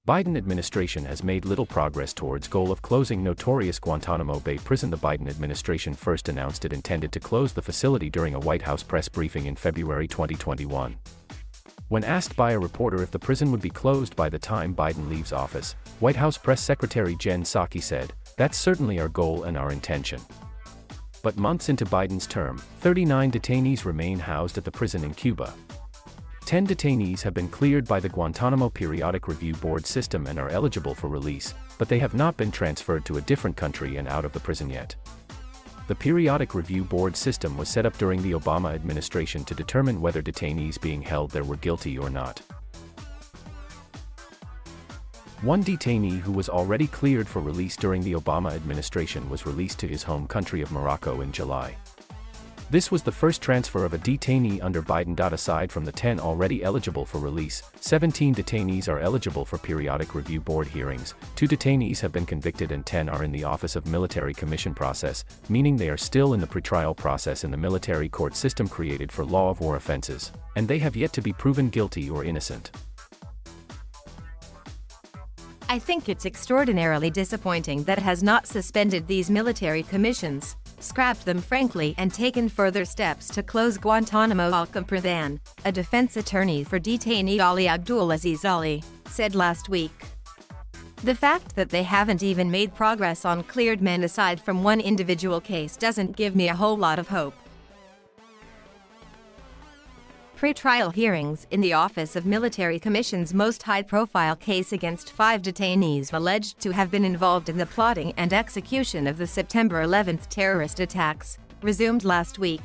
Biden administration has made little progress towards goal of closing notorious Guantanamo Bay prison. The Biden administration first announced it intended to close the facility during a White House press briefing in February 2021. When asked by a reporter if the prison would be closed by the time Biden leaves office, White House Press Secretary Jen Psaki said, "That's certainly our goal and our intention." But months into Biden's term, 39 detainees remain housed at the prison in Cuba. 10 detainees have been cleared by the Guantanamo Periodic Review Board system and are eligible for release, but they have not been transferred to a different country and out of the prison yet. The Periodic Review Board system was set up during the Obama administration to determine whether detainees being held there were guilty or not. One detainee who was already cleared for release during the Obama administration was released to his home country of Morocco in July. This was the first transfer of a detainee under Biden. Aside from the 10 already eligible for release, 17 detainees are eligible for Periodic Review Board hearings, 2 detainees have been convicted and 10 are in the Office of Military Commission process, meaning they are still in the pretrial process in the military court system created for law of war offenses, and they have yet to be proven guilty or innocent. I think it's extraordinarily disappointing that it has not suspended these military commissions, scrapped them frankly, and taken further steps to close Guantanamo. Al-Qampradan, a defense attorney for detainee Ali Abdulaziz Ali, said last week. The fact that they haven't even made progress on cleared men aside from one individual case doesn't give me a whole lot of hope. Pre-trial hearings in the Office of Military Commission's most high-profile case against 5 detainees alleged to have been involved in the plotting and execution of the September 11 terrorist attacks resumed last week.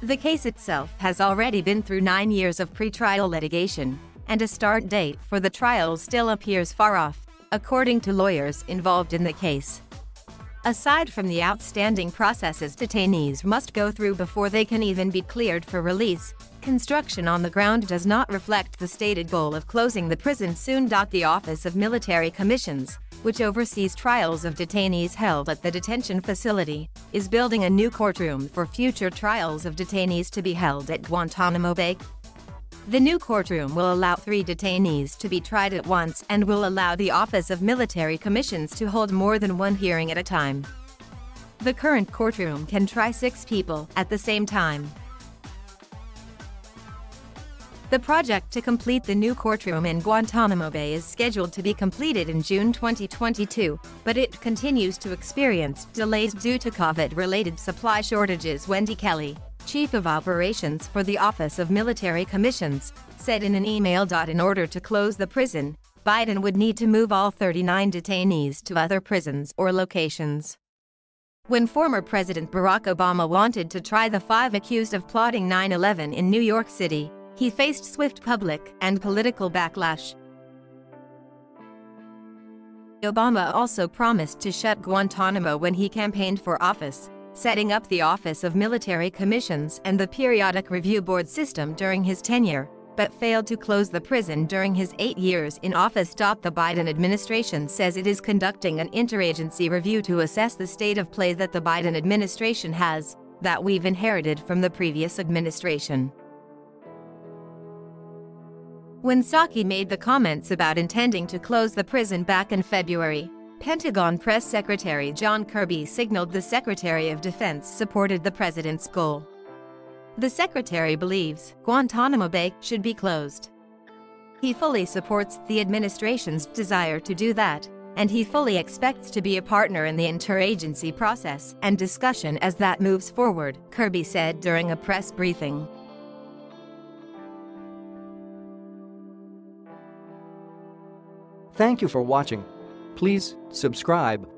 The case itself has already been through 9 years of pre-trial litigation, and a start date for the trial still appears far off, according to lawyers involved in the case. Aside from the outstanding processes detainees must go through before they can even be cleared for release, construction on the ground does not reflect the stated goal of closing the prison soon. The Office of Military Commissions, which oversees trials of detainees held at the detention facility, is building a new courtroom for future trials of detainees to be held at Guantanamo Bay. The new courtroom will allow 3 detainees to be tried at once and will allow the Office of Military Commissions to hold more than one hearing at a time. The current courtroom can try 6 people at the same time. The project to complete the new courtroom in Guantanamo Bay is scheduled to be completed in June 2022, but it continues to experience delays due to COVID-related supply shortages. Wendy Kelly, Chief of Operations for the Office of Military Commissions, said in an email. In order to close the prison, Biden would need to move all 39 detainees to other prisons or locations. When former President Barack Obama wanted to try the 5 accused of plotting 9/11 in New York City, he faced swift public and political backlash. Obama also promised to shut Guantanamo when he campaigned for office, setting up the Office of Military Commissions and the Periodic Review Board system during his tenure, but failed to close the prison during his 8 years in office. The Biden administration says it is conducting an interagency review to assess the state of play that the Biden administration has, that we've inherited from the previous administration. When Psaki made the comments about intending to close the prison back in February, Pentagon Press Secretary John Kirby signaled the Secretary of Defense supported the president's goal. The secretary believes Guantanamo Bay should be closed. He fully supports the administration's desire to do that, and he fully expects to be a partner in the interagency process and discussion as that moves forward, Kirby said during a press briefing. Thank you for watching. Please subscribe.